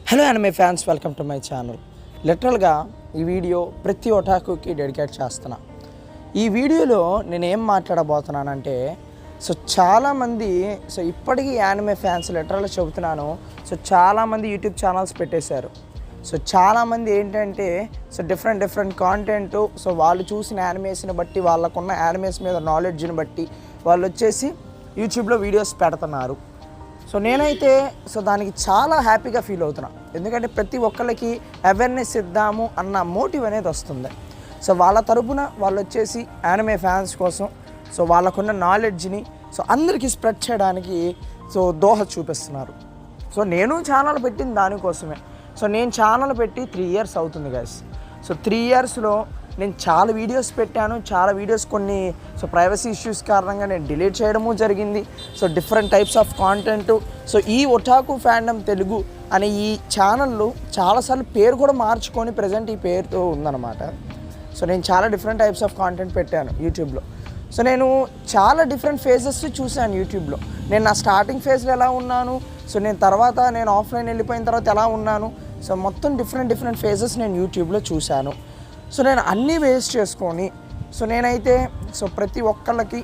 Hello anime fans, welcome to my channel. లిటరల్గా ఈ video ప్రతి ఒటాకుకి డెడికేట్ చేస్తున్నా. ఈ వీడియోలో నేను ఏం మాట్లాడబోతున్నానంటే చాలామంది ఇప్పటికీ యానిమే ఫ్యాన్స్ లిటరల్గా చెబుతున్నాను. చాలామంది యూట్యూబ్ ఛానల్స్ పెట్టేశారు. చాలామంది ఏంటంటే డిఫరెంట్ కాంటెంట్ వాళ్ళు చూసిన యానిమేస్ని బట్టి, వాళ్ళకున్న యానిమేస్ మీద నాలెడ్జ్ని బట్టి వాళ్ళు వచ్చేసి యూట్యూబ్లో వీడియోస్ పెడుతున్నారు. నేనైతే దానికి చాలా హ్యాపీగా ఫీల్ అవుతున్నా. ఎందుకంటే ప్రతి ఒక్కరికి అవేర్నెస్ ఇద్దాము అన్న మోటివ్ అనేది వస్తుంది. వాళ్ళ తరపున వాళ్ళు వచ్చేసి యానిమే ఫ్యాన్స్ కోసం వాళ్ళకున్న నాలెడ్జ్ని అందరికీ స్ప్రెడ్ చేయడానికి దోహ చూపిస్తున్నారు. నేను ఛానల్ పెట్టింది దానికోసమే. నేను ఛానల్ పెట్టి 3 years అవుతుంది గైస్. 3 yearsలో నేను చాలా వీడియోస్ పెట్టాను. చాలా వీడియోస్ కొన్ని ప్రైవసీ ఇష్యూస్ కారణంగా నేను డిలీట్ చేయడము జరిగింది. Different types of content. ఈ ఒటాకు ఫ్యాండమ్ తెలుగు అనే ఈ ఛానల్లో చాలాసార్లు పేరు కూడా మార్చుకొని ప్రజెంట్ ఈ పేరుతో ఉందన్నమాట. నేను చాలా డిఫరెంట్ టైప్స్ ఆఫ్ కాంటెంట్ పెట్టాను యూట్యూబ్లో. నేను చాలా డిఫరెంట్ ఫేజెస్ చూశాను యూట్యూబ్లో. నేను నా స్టార్టింగ్ ఫేజ్లో ఎలా ఉన్నాను, నేను తర్వాత నేను ఆఫ్లైన్ వెళ్ళిపోయిన తర్వాత ఎలా ఉన్నాను, మొత్తం డిఫరెంట్ ఫేజెస్ నేను యూట్యూబ్లో చూశాను. నేను అన్నీ వేస్ట్ చేసుకొని నేనైతే ప్రతి ఒక్కళ్ళకి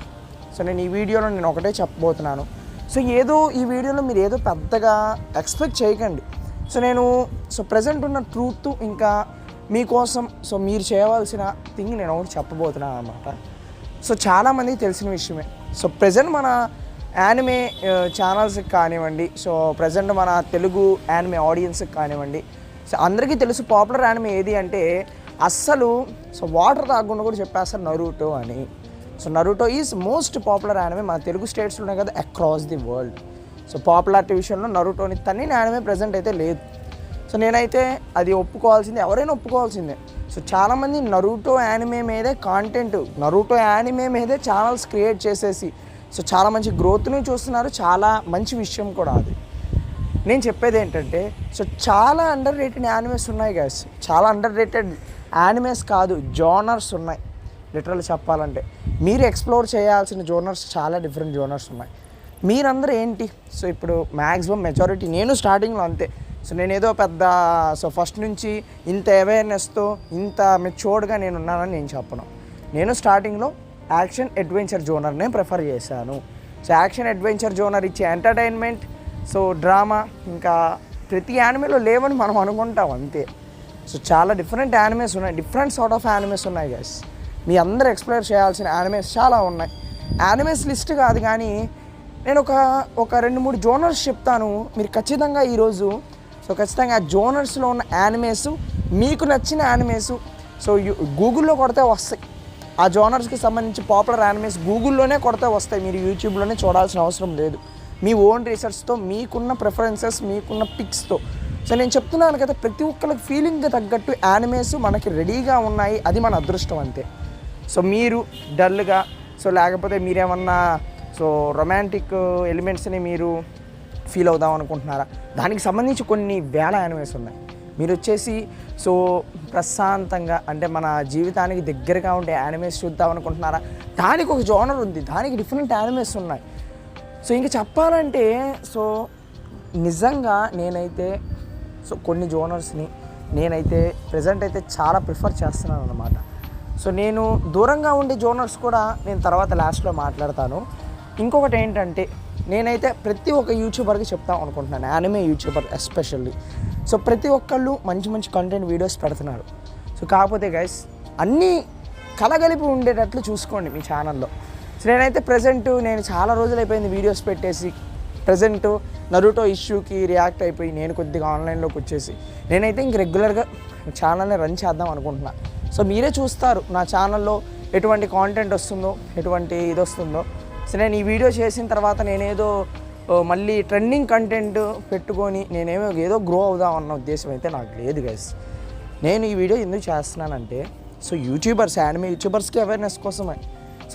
నేను ఈ వీడియోలో నేను ఒకటే చెప్పబోతున్నాను. ఏదో ఈ వీడియోలో మీరు ఏదో పెద్దగా ఎక్స్పెక్ట్ చేయకండి. నేను ప్రజెంట్ ఉన్న ట్రూత్ ఇంకా మీకోసం మీరు చేయవలసిన థింగ్ నేను ఒకటి చెప్పబోతున్నాను అనమాట. చాలామందికి తెలిసిన విషయమే. ప్రజెంట్ మన యానిమే ఛానల్స్కి కానివ్వండి, ప్రజెంట్ మన తెలుగు యానిమే ఆడియన్స్కి కానివ్వండి, అందరికీ తెలుసు పాపులర్ యానిమే ఏది అంటే అస్సలు వాటర్ తాగకుండా కూడా చెప్పేస్తారు నరూటో అని. నరూటో ఈజ్ మోస్ట్ పాపులర్ యానిమే మన తెలుగు స్టేట్స్లోనే కదా, అక్రాస్ ది వరల్డ్. పాపులారిటీ విషయంలో నరూటోని తన్ని యానిమే ప్రజెంట్ అయితే లేదు. నేనైతే అది ఒప్పుకోవాల్సిందే, ఎవరైనా ఒప్పుకోవాల్సిందే. చాలామంది నరూటో యానిమే మీదే కాంటెంట్, నరూటో యానిమే మీదే ఛానల్స్ క్రియేట్ చేసేసి చాలా మంచి గ్రోత్ని చూస్తున్నారు. చాలా మంచి విషయం కూడా అది. నేను చెప్పేది ఏంటంటే చాలా అండర్ రేటెడ్ యానిమేస్ ఉన్నాయి గైస్. చాలా అండర్ రేటెడ్ యానిమేస్ కాదు, జోనర్స్ ఉన్నాయి. లిటరల్ చెప్పాలంటే మీరు ఎక్స్ప్లోర్ చేయాల్సిన జోనర్స్ చాలా డిఫరెంట్ జోనర్స్ ఉన్నాయి. మీరందరూ ఏంటి ఇప్పుడు మ్యాక్సిమం మెజారిటీ, నేను స్టార్టింగ్లో అంతే. నేనేదో పెద్ద ఫస్ట్ నుంచి ఇంత అవేర్నెస్తో ఇంత మెచ్యూర్డ్గా నేను ఉన్నానని నేను చెప్పను. నేను స్టార్టింగ్లో యాక్షన్ అడ్వెంచర్ జోనర్నే ప్రిఫర్ చేశాను. యాక్షన్ అడ్వెంచర్ జోనర్ ఇచ్చే ఎంటర్టైన్మెంట్, డ్రామా ఇంకా ప్రతి యానిమేలో లేవని మనం అనుకుంటాం అంతే. చాలా డిఫరెంట్ యానిమేస్ ఉన్నాయి, డిఫరెంట్ సార్ట్ ఆఫ్ యానిమేస్ ఉన్నాయి గైస్. మీ అందరూ ఎక్స్ప్లోర్ చేయాల్సిన యానిమేస్ చాలా ఉన్నాయి. యానిమేస్ లిస్ట్ కాదు కానీ నేను ఒక 2-3 జోనర్స్ చెప్తాను. మీరు ఖచ్చితంగా ఈరోజు ఖచ్చితంగా ఆ జోనర్స్లో ఉన్న యానిమేస్, మీకు నచ్చిన యానిమేస్ గూగుల్లో కొడితే వస్తాయి. ఆ జోనర్స్కి సంబంధించి పాపులర్ యానిమేస్ గూగుల్లోనే కొడితే వస్తాయి. మీరు యూట్యూబ్లోనే చూడాల్సిన అవసరం లేదు. మీ ఓన్ రీసెర్చ్తో, మీకున్న ప్రిఫరెన్సెస్, మీకున్న పిక్స్తో. నేను చెప్తున్నాను కదా, ప్రతి ఒక్కరికి ఫీలింగ్కి తగ్గట్టు యానిమేస్ మనకి రెడీగా ఉన్నాయి. అది మన అదృష్టం అంతే. మీరు డల్గా లేకపోతే మీరేమన్నా రొమాంటిక్ ఎలిమెంట్స్ని మీరు ఫీల్ అవుదాం అనుకుంటున్నారా, దానికి సంబంధించి కొన్ని వేల యానిమేస్ ఉన్నాయి. మీరు వచ్చేసి ప్రశాంతంగా అంటే మన జీవితానికి దగ్గరగా ఉండే యానిమేస్ చూద్దాం అనుకుంటున్నారా, దానికి ఒక జోనర్ ఉంది, దానికి డిఫరెంట్ యానిమేస్ ఉన్నాయి. ఇంక చెప్పాలంటే నిజంగా నేనైతే కొన్ని జోనర్స్ని నేనైతే ప్రజెంట్ అయితే చాలా ప్రిఫర్ చేస్తున్నాను అన్నమాట. నేను దూరంగా ఉండే జోనర్స్ కూడా నేను తర్వాత లాస్ట్లో మాట్లాడతాను. ఇంకొకటి ఏంటంటే నేనైతే ప్రతి ఒక్క యూట్యూబర్కి చెప్తాం అనుకుంటున్నాను, యానిమే యూట్యూబర్ ఎస్పెషల్లీ. ప్రతి ఒక్కళ్ళు మంచి కంటెంట్ వీడియోస్ పెడుతున్నారు. కాకపోతే గైస్ అన్నీ కలగలిపి ఉండేటట్లు చూసుకోండి మీ ఛానల్లో. నేనైతే నేను చాలా రోజులు అయిపోయింది వీడియోస్ పెట్టేసి. ప్రజెంట్ నరూటో ఇష్యూకి రియాక్ట్ అయిపోయి నేను కొద్దిగా ఆన్లైన్లోకి వచ్చేసి నేనైతే ఇంక రెగ్యులర్గా ఛానల్ని రన్ చేద్దాం అనుకుంటున్నా. మీరే చూస్తారు నా ఛానల్లో ఎటువంటి కాంటెంట్ వస్తుందో, ఎటువంటి ఇది వస్తుందో. నేను ఈ వీడియో చేసిన తర్వాత నేనేదో మళ్ళీ ట్రెండింగ్ కంటెంట్ పెట్టుకొని ఏదో గ్రో అవుదాం అన్న ఉద్దేశం అయితే నాకు లేదు గైస్. నేను ఈ వీడియో ఎందుకు చేస్తున్నానంటే యూట్యూబర్స్, యానిమే యూట్యూబర్స్కి అవేర్నెస్ కోసమే.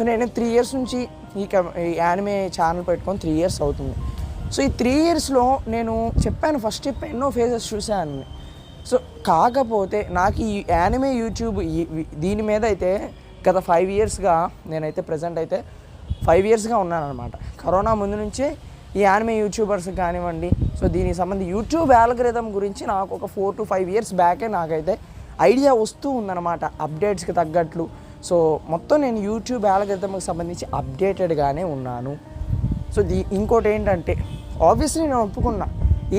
నేను 3 years నుంచి ఈ యానిమే ఛానల్ పెట్టుకొని 3 years అవుతుంది. ఈ 3 yearsలో నేను ఫస్ట్ ఎన్నో ఫేజెస్ చూశాను. కాకపోతే నాకు ఈ యానిమే యూట్యూబ్ దీని మీద అయితే గత 5 yearsగా నేనైతే ప్రజెంట్ అయితే 5 yearsగా ఉన్నాను అనమాట. కరోనా ముందు నుంచే ఈ యానిమే యూట్యూబర్స్ కానివ్వండి. సో దీనికి సంబంధించి యూట్యూబ్ ఆల్గరిథం గురించి నాకు ఒక 4 to 5 years బ్యాకే నాకైతే ఐడియా వస్తూ ఉందన్నమాట, అప్డేట్స్కి తగ్గట్లు. సో మొత్తం నేను యూట్యూబ్ ఆల్గరిథంకి సంబంధించి అప్డేటెడ్గానే ఉన్నాను. సో ఇంకోటి ఏంటంటే ఆబ్వియస్లీ నేను ఒప్పుకున్నా,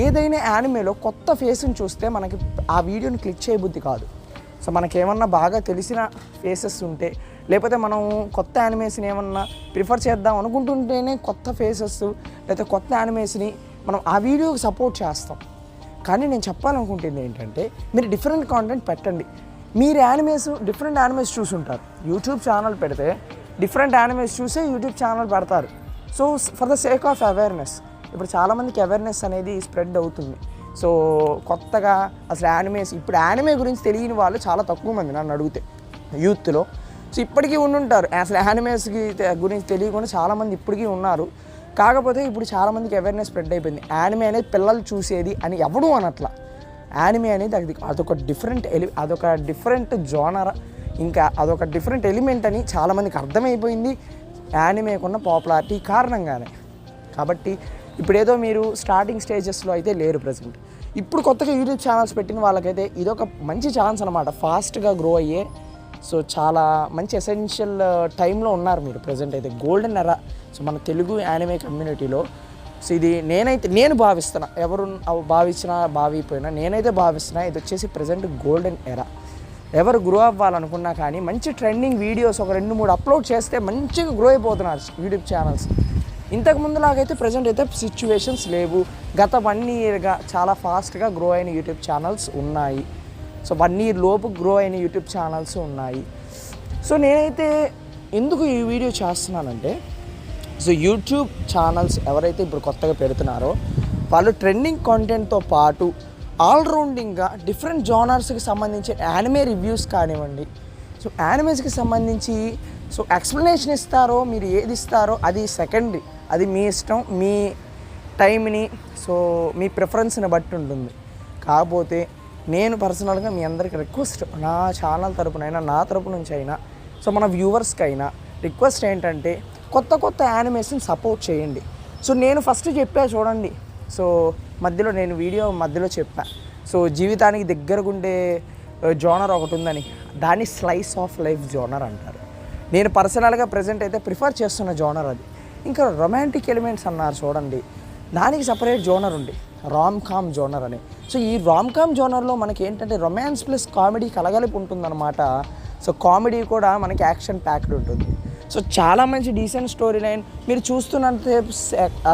ఏదైనా యానిమేలో కొత్త ఫేస్ని చూస్తే మనకి ఆ వీడియోని క్లిక్ చేయబుద్ధి కాదు. సో మనకేమన్నా బాగా తెలిసిన ఫేసెస్ ఉంటే, లేకపోతే మనం కొత్త యానిమేస్ని ఏమన్నా ప్రిఫర్ చేద్దాం అనుకుంటుంటేనే కొత్త ఫేసెస్ లేకపోతే కొత్త యానిమేస్ని మనం ఆ వీడియోకి సపోర్ట్ చేస్తాం. కానీ నేను చెప్పాలనుకుంటుంది ఏంటంటే, మీరు డిఫరెంట్ కాంటెంట్ పెట్టండి. మీరు డిఫరెంట్ యానిమేస్ చూసుంటారు, యూట్యూబ్ ఛానల్ పెడితే డిఫరెంట్ యానిమేస్ చూసే యూట్యూబ్ ఛానల్ పెడతారు. So for the sake of awareness, ఇప్పుడు చాలామందికి అవేర్నెస్ అనేది స్ప్రెడ్ అవుతుంది. సో కొత్తగా అసలు ఇప్పుడు యానిమే గురించి తెలియని వాళ్ళు చాలా తక్కువ మంది నన్ను అడిగితే యూత్లో. సో ఇప్పటికీ ఉండుంటారు, అసలు యానిమేస్కి గురించి తెలియకుండా చాలామంది ఇప్పటికీ ఉన్నారు. కాకపోతే ఇప్పుడు చాలామందికి అవేర్నెస్ స్ప్రెడ్ అయిపోయింది. యానిమే అనేది పిల్లలు చూసేది అని ఎవడూ అనట్లా. యానిమే అనేది అదొక డిఫరెంట్ జోనర్, ఇంకా అదొక డిఫరెంట్ ఎలిమెంట్ అని చాలామందికి అర్థమైపోయింది యానిమేకున్న పాపులారిటీ కారణంగానే. కాబట్టి ఇప్పుడేదో మీరు స్టార్టింగ్ స్టేజెస్లో అయితే లేరు ప్రజెంట్. ఇప్పుడు కొత్తగా యూట్యూబ్ ఛానల్స్ పెట్టిన వాళ్ళకైతే ఇదొక మంచి ఛాన్స్ అనమాట, ఫాస్ట్గా గ్రో అయ్యే. సో చాలా మంచి ఎసెన్షియల్ టైంలో ఉన్నారు మీరు ప్రజెంట్ అయితే, గోల్డెన్ ఎరా. సో మన తెలుగు యానిమే కమ్యూనిటీలో సో ఇది నేను భావిస్తున్నా, ఎవరు భావించినా భావిపోయినా నేనైతే భావిస్తున్నా, ఇది వచ్చేసి ప్రజెంట్ గోల్డెన్ ఎరా. ఎవరు గ్రో అవ్వాలనుకున్నా కానీ మంచి ట్రెండింగ్ వీడియోస్ ఒక 2-3 అప్లోడ్ చేస్తే మంచిగా గ్రో అయిపోతున్నారు యూట్యూబ్ ఛానల్స్. ఇంతకుముందులాగైతే ప్రజెంట్ అయితే సిచ్యువేషన్స్ లేవు. గత 1 yearగా చాలా ఫాస్ట్గా గ్రో అయిన యూట్యూబ్ ఛానల్స్ ఉన్నాయి. సో 1 year లోపు గ్రో అయిన యూట్యూబ్ ఛానల్స్ ఉన్నాయి. సో నేనైతే ఎందుకు ఈ వీడియో చేస్తున్నానంటే, సో యూట్యూబ్ ఛానల్స్ ఎవరైతే ఇప్పుడు కొత్తగా పెడుతున్నారో వాళ్ళు ట్రెండింగ్ కాంటెంట్తో పాటు ఆల్రౌండింగ్గా డిఫరెంట్ జోనర్స్కి సంబంధించి యానిమే రివ్యూస్ కానివ్వండి, సో యానిమేస్కి సంబంధించి సో ఎక్స్ప్లెనేషన్ ఇస్తారో, మీరు ఏది ఇస్తారో అది సెకండరీ, అది మీ ఇష్టం, మీ టైంని, సో మీ ప్రిఫరెన్స్ని బట్టి ఉంటుంది. కాకపోతే నేను పర్సనల్గా మీ అందరికీ రిక్వెస్ట్, నా ఛానల్ తరపునైనా నా తరపు నుంచి అయినా, సో మన వ్యూవర్స్కి అయినా రిక్వెస్ట్ ఏంటంటే, కొత్త యానిమేషన్ సపోర్ట్ చేయండి. సో నేను ఫస్ట్ చెప్పా చూడండి, సో నేను వీడియో మధ్యలో చెప్పా, సో జీవితానికి దగ్గరగుండే జోనర్ ఒకటి ఉందని, దాన్ని స్లైస్ ఆఫ్ లైఫ్ జోనర్ అంటారు. నేను పర్సనల్గా ప్రజెంట్ అయితే ప్రిఫర్ చేస్తున్న జోనర్ అది. ఇంకా రొమాంటిక్ ఎలిమెంట్స్ అన్నారు చూడండి, దానికి సపరేట్ జోనర్ ఉంది, రామ్ కామ్ జోనర్ అని. సో ఈ రామ్ కామ్ జోనర్లో మనకి ఏంటంటే రొమాన్స్ ప్లస్ కామెడీ కలగలిపి ఉంటుందన్నమాట. సో కామెడీ కూడా మనకి యాక్షన్ ప్యాక్డ్ ఉంటుంది. సో చాలా మంచి డీసెంట్ స్టోరీ లైన్, మీరు చూస్తున్నంతసేపు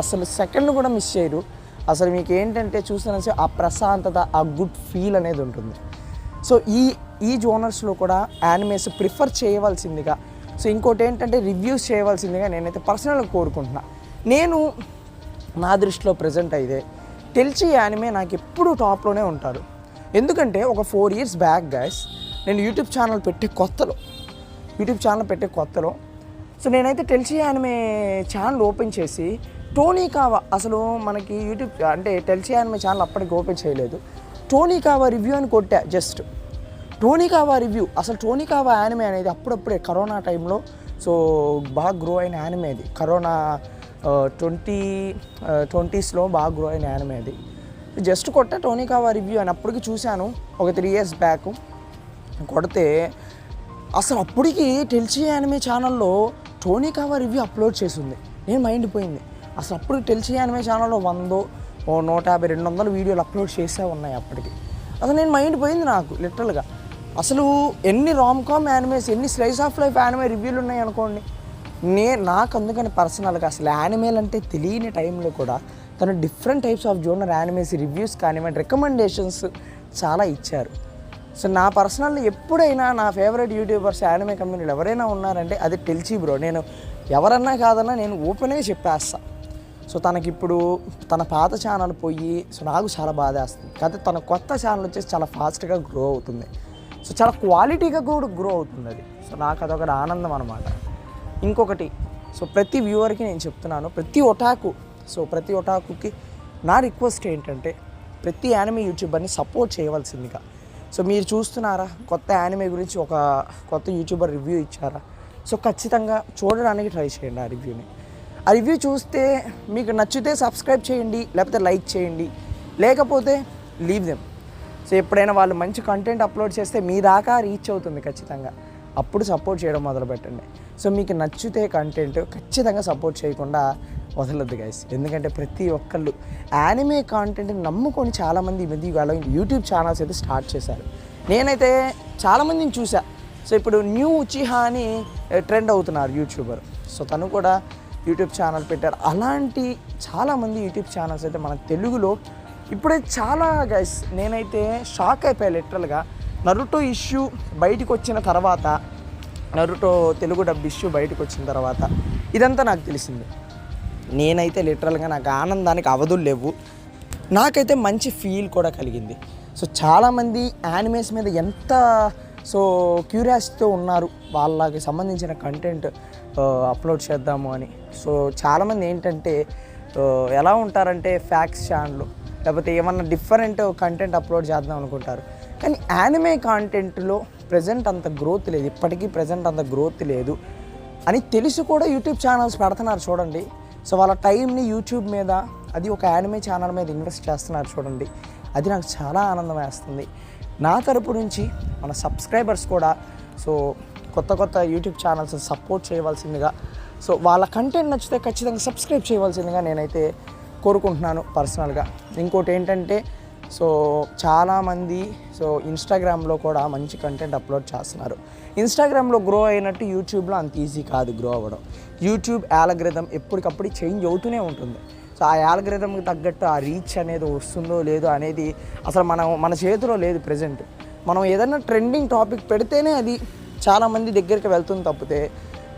అసలు సెకండ్ కూడా మిస్ చేయరు. అసలు మీకు ఏంటంటే చూస్తున్నంతసేపు ఆ ప్రశాంతత, ఆ గుడ్ ఫీల్ అనేది ఉంటుంది. సో ఈ జోనర్స్లో కూడా యానిమేస్ ప్రిఫర్ చేయవలసిందిగా, సో ఇంకోటి ఏంటంటే రివ్యూస్ చేయవలసిందిగా నేనైతే పర్సనల్గా కోరుకుంటున్నా. నేను నా దృష్టిలో ప్రజెంట్ అయితే టెల్చి యానిమే నాకు ఎప్పుడు టాప్లోనే ఉంటారు. ఎందుకంటే ఒక 4 years బ్యాక్ గైస్, నేను యూట్యూబ్ ఛానల్ పెట్టే కొత్తలో సో నేనైతే టెల్చి యానిమే ఛానల్ ఓపెన్ చేసి టోనీ కావా, అసలు మనకి యూట్యూబ్ అంటే టెల్చి యానిమే ఛానల్ అప్పటికి ఓపెన్ చేయలేదు, టోనీ కావా రివ్యూ అని కొట్టా. జస్ట్ టోనీ కావా రివ్యూ. అసలు టోనీ కావా యానిమే అనేది అప్పుడప్పుడే కరోనా టైంలో సో బాగా గ్రో అయిన యానిమే అది. కరోనా 2020sలో బాగా గ్రో అయిన యానిమే అది. జస్ట్ కొట్టా టోనీ కావా రివ్యూ అని. అప్పటికి చూశాను ఒక 3 years బ్యాక్ కొడితే, అసలు అప్పటికి టెల్చి యానిమే ఛానల్లో టోనీ కావా రివ్యూ అప్లోడ్ చేసింది. నేను మైండ్ పోయింది. అసలు అప్పుడు టెల్చి యానిమే ఛానల్లో 100, 150, 200 వీడియోలు అప్లోడ్ చేసే ఉన్నాయి అప్పటికి. అసలు నేను మైండ్ పోయింది నాకు లిటరల్గా. అసలు ఎన్ని రామ్ కామ్ యానిమేస్, ఎన్ని స్లైస్ ఆఫ్ లైఫ్ యానిమే రివ్యూలు ఉన్నాయి అనుకోండి. నాకు అందుకని పర్సనల్గా అసలు యానిమేలు అంటే తెలియని టైంలో కూడా తను different types of genre animes reviews కానివ్వండి, రికమెండేషన్స్ చాలా ఇచ్చారు. సో నా పర్సనల్ ఎప్పుడైనా నా ఫేవరెట్ యూట్యూబర్స్ యానిమే కమ్యూనిటీలు ఎవరైనా ఉన్నారంటే అది టెల్చి బ్రో. నేను ఎవరన్నా కాదన్నా నేను ఓపెన్గా చెప్పేస్తా. సో తనకిప్పుడు తన పాత ఛానల్ పోయి సో నాకు చాలా బాధేస్తుంది. కాకపోతే తన కొత్త ఛానల్ వచ్చేసి చాలా ఫాస్ట్గా గ్రో అవుతుంది. సో చాలా క్వాలిటీగా కూడా గ్రో అవుతుంది అది. సో నాకు అదొకటి ఆనందం అనమాట. ఇంకొకటి, సో ప్రతి వ్యూవర్కి నేను చెప్తున్నాను, ప్రతి ఒటాకుకి నా రిక్వెస్ట్ ఏంటంటే, ప్రతి యానిమే యూట్యూబర్ని సపోర్ట్ చేయవలసిందిగా. సో మీరు చూస్తున్నారా, కొత్త యానిమే గురించి ఒక కొత్త యూట్యూబర్ రివ్యూ ఇచ్చారా, సో ఖచ్చితంగా చూడడానికి ట్రై చేయండి ఆ రివ్యూని. ఆ రివ్యూ చూస్తే మీకు నచ్చితే సబ్స్క్రైబ్ చేయండి, లేకపోతే లైక్ చేయండి, లేకపోతే లీవ్ దెమ్. సో ఎప్పుడైనా వాళ్ళు మంచి కంటెంట్ అప్లోడ్ చేస్తే మీ దాకా రీచ్ అవుతుంది ఖచ్చితంగా, అప్పుడు సపోర్ట్ చేయడం మొదలుపెట్టండి. సో మీకు నచ్చితే కంటెంట్ ఖచ్చితంగా సపోర్ట్ చేయకుండా వదలొద్దు గైస్. ఎందుకంటే ప్రతి ఒక్కళ్ళు యానిమే కాంటెంట్ని నమ్ముకొని చాలామంది ఈ మధ్య వాళ్ళ యూట్యూబ్ ఛానల్స్ అయితే స్టార్ట్ చేశారు. నేనైతే చాలామందిని చూసా. సో ఇప్పుడు న్యూ ఉచిహా అని ట్రెండ్ అవుతున్నారు యూట్యూబర్. సో తను కూడా యూట్యూబ్ ఛానల్ పెట్టారు. అలాంటి చాలామంది యూట్యూబ్ ఛానల్స్ అయితే మన తెలుగులో ఇప్పుడే చాలా గైస్, నేనైతే షాక్ అయిపోయా లిటరల్గా. నరుటో ఇష్యూ బయటకు వచ్చిన తర్వాత, నరుటో తెలుగు డబ్ ఇష్యూ బయటకు వచ్చిన తర్వాత ఇదంతా నాకు తెలిసింది. నేనైతే లిటరల్గా నాకు ఆనందానికి అవధులు లేవు. నాకైతే మంచి ఫీల్ కూడా కలిగింది. సో చాలామంది యానిమేస్ మీద ఎంత క్యూరియాసిటీతో ఉన్నారు, వాళ్ళకి సంబంధించిన కంటెంట్ అప్లోడ్ చేద్దాము అని. సో చాలామంది ఏంటంటే ఎలా ఉంటారంటే ఫ్యాక్స్ ఛానల్ లేకపోతే ఏమన్నా డిఫరెంట్ కంటెంట్ అప్లోడ్ చేద్దాం అనుకుంటారు. కానీ యానిమే కాంటెంట్లో ప్రజెంట్ అంత గ్రోత్ లేదు, ఇప్పటికీ ప్రజెంట్ అంత గ్రోత్ లేదు అని తెలిసి కూడా యూట్యూబ్ ఛానల్స్ పెడుతున్నారు చూడండి. సో వాళ్ళ టైంని యూట్యూబ్ మీద, అది ఒక యానిమే ఛానల్ మీద ఇన్వెస్ట్ చేస్తున్నారు చూడండి. అది నాకు చాలా ఆనందం వేస్తుంది. నా తరపు నుంచి మన సబ్స్క్రైబర్స్ కూడా కొత్త యూట్యూబ్ ఛానల్స్ సపోర్ట్ చేయవలసిందిగా, వాళ్ళ కంటెంట్ నచ్చితే ఖచ్చితంగా సబ్స్క్రైబ్ చేయవలసిందిగా నేనైతే కోరుకుంటున్నాను పర్సనల్గా. ఇంకోటి ఏంటంటే చాలామంది ఇన్స్టాగ్రామ్లో కూడా మంచి కంటెంట్ అప్లోడ్ చేస్తున్నారు. ఇన్స్టాగ్రామ్లో గ్రో అయినట్టు యూట్యూబ్లో అంత ఈజీ కాదు గ్రో అవ్వడం. యూట్యూబ్ యాల్గరిథం ఎప్పటికప్పుడు చేంజ్ అవుతూనే ఉంటుంది. సో ఆ యాల్గరిథంకి తగ్గట్టు ఆ రీచ్ అనేది వస్తుందో లేదో అనేది అసలు మన చేతిలో లేదు ప్రజెంట్. మనం ఏదైనా ట్రెండింగ్ టాపిక్ పెడితేనే అది చాలామంది దగ్గరికి వెళ్తుంది తప్పితే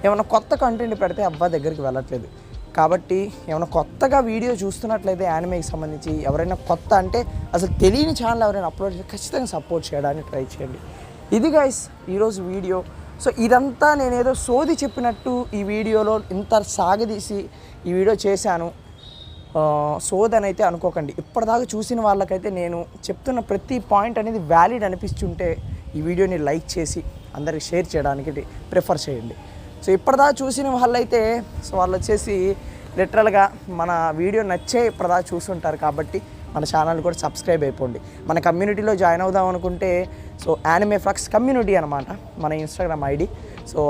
ఏమైనా కొత్త కంటెంట్ పెడితే దగ్గరికి వెళ్ళట్లేదు. కాబట్టి ఏమైనా కొత్తగా వీడియో చూస్తున్నట్లయితే యానిమేకి సంబంధించి ఎవరైనా కొత్త అంటే అసలు తెలియని ఛానల్ ఎవరైనా అప్లోడ్ చేస్తే ఖచ్చితంగా సపోర్ట్ చేయడానికి ట్రై చేయండి. ఇది గైస్ ఈరోజు వీడియో. ఇదంతా నేనేదో సోది చెప్పినట్టు ఈ వీడియోలో ఇంత సాగదీసి ఈ వీడియో చేశాను. సోదని అయితే అనుకోకండి. ఇప్పటిదాకా చూసిన వాళ్ళకైతే నేను చెప్తున్న ప్రతి పాయింట్ అనేది వ్యాలిడ్ అనిపిస్తుంటే ఈ వీడియోని లైక్ చేసి అందరికి షేర్ చేయడానికి ప్రిఫర్ చేయండి. ఇప్పటిదాకా చూసిన వాళ్ళైతే వాళ్ళు వచ్చేసి లిటరల్గా మన వీడియో నచ్చే ఇప్పటిదాకా చూస్తుంటారు కాబట్టి మన ఛానల్ కూడా సబ్స్క్రైబ్ అయిపోండి. మన కమ్యూనిటీలో జాయిన్ అవుదాం అనుకుంటే యానిమే ఫ్లక్స్ కమ్యూనిటీ అనమాట మన ఇన్స్టాగ్రామ్ ఐడి.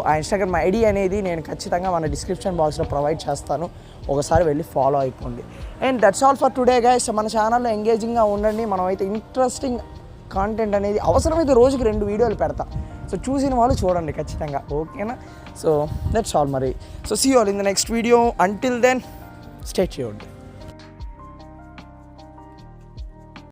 ఆ ఇన్స్టాగ్రామ్ ఐడి అనేది నేను ఖచ్చితంగా మన డిస్క్రిప్షన్ బాక్స్లో ప్రొవైడ్ చేస్తాను. ఒకసారి వెళ్ళి ఫాలో అయిపోండి. And that's all for today guys. మన ఛానల్లో ఎంగేజింగ్గా ఉండండి. మనమైతే ఇంట్రెస్టింగ్ కాంటెంట్ అనేది అవసరమైతే రోజుకి 2 వీడియోలు పెడతా. చూసిన వాళ్ళు చూడండి ఖచ్చితంగా, ఓకేనా? దట్స్ ఆల్ మరి. See you all in the next video. Until then stay tuned.